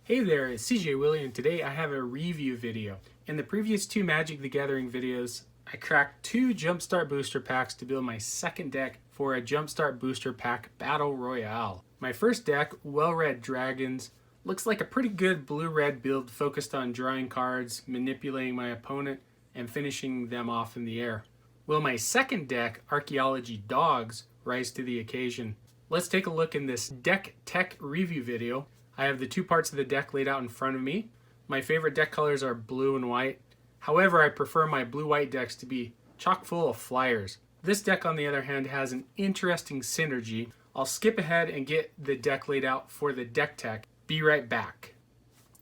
Hey there, it's CJ Willie, and today I have a review video. In the previous two Magic the Gathering videos, I cracked two Jumpstart booster packs to build my second deck for a Jumpstart booster pack Battle Royale. My first deck, Well-Read Dragons, looks like a pretty good blue-red build focused on drawing cards, manipulating my opponent, and finishing them off in the air. Will my second deck, Archaeology Dogs, rise to the occasion? Let's take a look in this deck tech review video. I have the two parts of the deck laid out in front of me. My favorite deck colors are blue and white. However, I prefer my blue-white decks to be chock full of flyers. This deck, on the other hand, has an interesting synergy. I'll skip ahead and get the deck laid out for the deck tech. Be right back.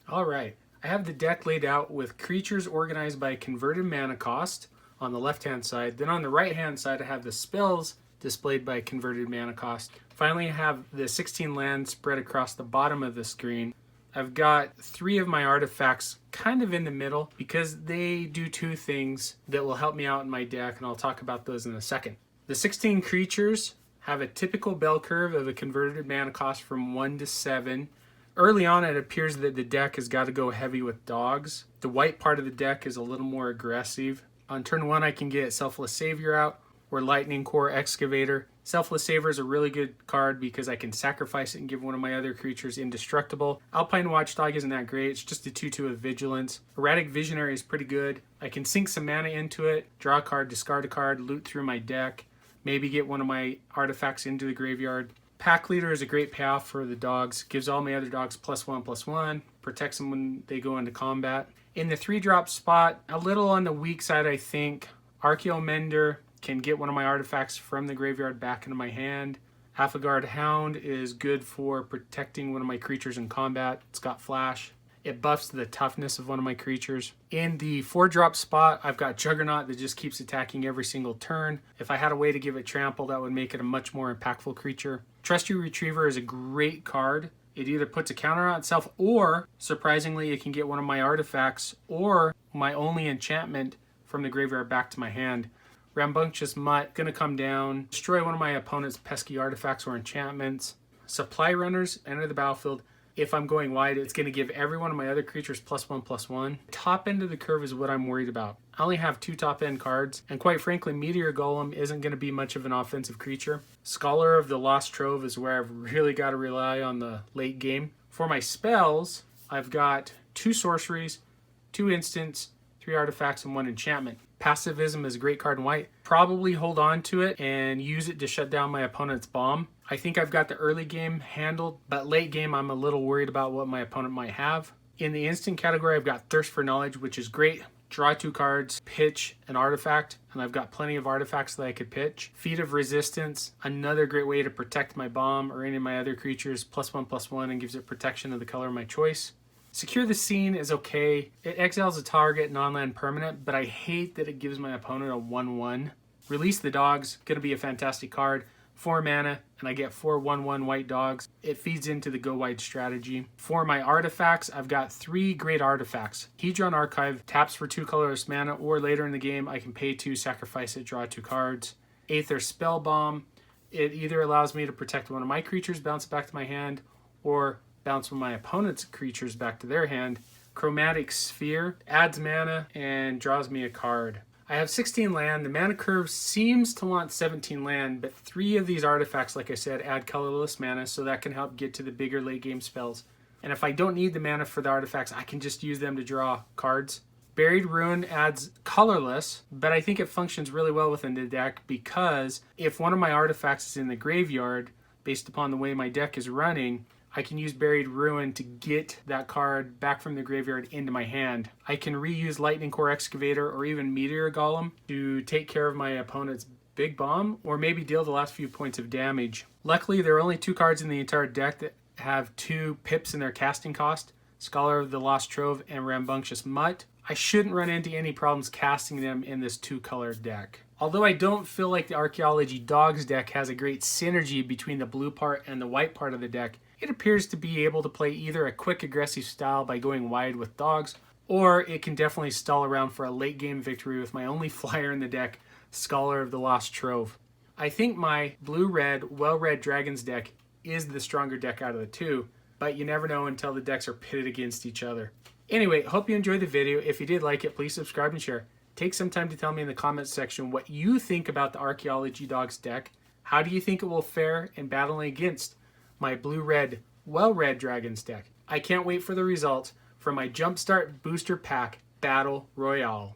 Alright, I have the deck laid out with creatures organized by converted mana cost on the left-hand side. Then on the right-hand side, I have the spells displayed by converted mana cost. Finally, I have the 16 lands spread across the bottom of the screen. I've got three of my artifacts kind of in the middle because they do two things that will help me out in my deck, and I'll talk about those in a second. The 16 creatures have a typical bell curve of a converted mana cost from 1 to 7. Early on, it appears that the deck has got to go heavy with dogs. The white part of the deck is a little more aggressive. On turn 1, I can get Selfless Savior out or Lightning Core Excavator. Selfless Savior is a really good card because I can sacrifice it and give one of my other creatures indestructible. Alpine Watchdog isn't that great, it's just a 2/2 with Vigilance. Erratic Visionary is pretty good. I can sink some mana into it, draw a card, discard a card, loot through my deck, maybe get one of my artifacts into the graveyard. Pack Leader is a great payoff for the dogs, gives all my other dogs +1/+1, protects them when they go into combat. In the 3-drop spot, a little on the weak side I think. Archaeomender can get one of my artifacts from the graveyard back into my hand. Alphagard Hound is good for protecting one of my creatures in combat. It's got flash. It buffs the toughness of one of my creatures. In the 4-drop spot, I've got Juggernaut that just keeps attacking every single turn. If I had a way to give it trample, that would make it a much more impactful creature. Trust You Retriever is a great card. It either puts a counter on itself, or surprisingly, it can get one of my artifacts or my only enchantment from the graveyard back to my hand. Rambunctious Mutt, gonna come down, destroy one of my opponent's pesky artifacts or enchantments. Supply Runners, enter the battlefield. If I'm going wide, it's gonna give every one of my other creatures +1/+1. Top end of the curve is what I'm worried about. I only have 2 top end cards, and quite frankly, Meteor Golem isn't gonna be much of an offensive creature. Scholar of the Lost Trove is where I've really gotta rely on the late game. For my spells, I've got 2 sorceries, 2 instants, 3 artifacts, and 1 enchantment. Passivism is a great card in white. Probably hold on to it and use it to shut down my opponent's bomb. I think I've got the early game handled, but late game I'm a little worried about what my opponent might have. In the instant category, I've got Thirst for Knowledge, which is great. Draw 2 cards, pitch an artifact, and I've got plenty of artifacts that I could pitch. Feat of Resistance, another great way to protect my bomb or any of my other creatures, +1/+1, and gives it protection of the color of my choice. Secure the Scene is okay. It exiles a target non-land permanent, but I hate that it gives my opponent a 1/1. Release the Dogs, gonna be a fantastic card. 4 mana, and I get 4 1/1 white dogs. It feeds into the go wide strategy. For my artifacts, I've got 3 great artifacts. Hedron Archive taps for 2 colorless mana, or later in the game, I can pay 2, sacrifice it, draw 2 cards. Aether Spellbomb, it either allows me to protect one of my creatures, bounce it back to my hand, or bounce one of my opponent's creatures back to their hand. Chromatic Sphere adds mana and draws me a card. I have 16 land. The mana curve seems to want 17 land, but 3 of these artifacts, like I said, add colorless mana, so that can help get to the bigger late game spells. And if I don't need the mana for the artifacts, I can just use them to draw cards. Buried Ruin adds colorless, but I think it functions really well within the deck because if one of my artifacts is in the graveyard, based upon the way my deck is running, I can use Buried Ruin to get that card back from the graveyard into my hand. I can reuse Lightning Core Excavator or even Meteor Golem to take care of my opponent's big bomb, or maybe deal the last few points of damage. Luckily, there are only 2 cards in the entire deck that have 2 pips in their casting cost, Scholar of the Lost Trove and Rambunctious Mutt. I shouldn't run into any problems casting them in this 2-color deck. Although I don't feel like the Archaeology Dogs deck has a great synergy between the blue part and the white part of the deck, it appears to be able to play either a quick aggressive style by going wide with dogs, or it can definitely stall around for a late game victory with my only flyer in the deck, Scholar of the Lost Trove. I think my blue-red, Well-Read Dragons deck is the stronger deck out of the 2, but you never know until the decks are pitted against each other. Anyway, hope you enjoyed the video. If you did like it, please subscribe and share. Take some time to tell me in the comments section what you think about the Archaeology Dogs deck. How do you think it will fare in battling against my blue-red, well-read Dragons deck? I can't wait for the results for my Jumpstart Booster Pack Battle Royale.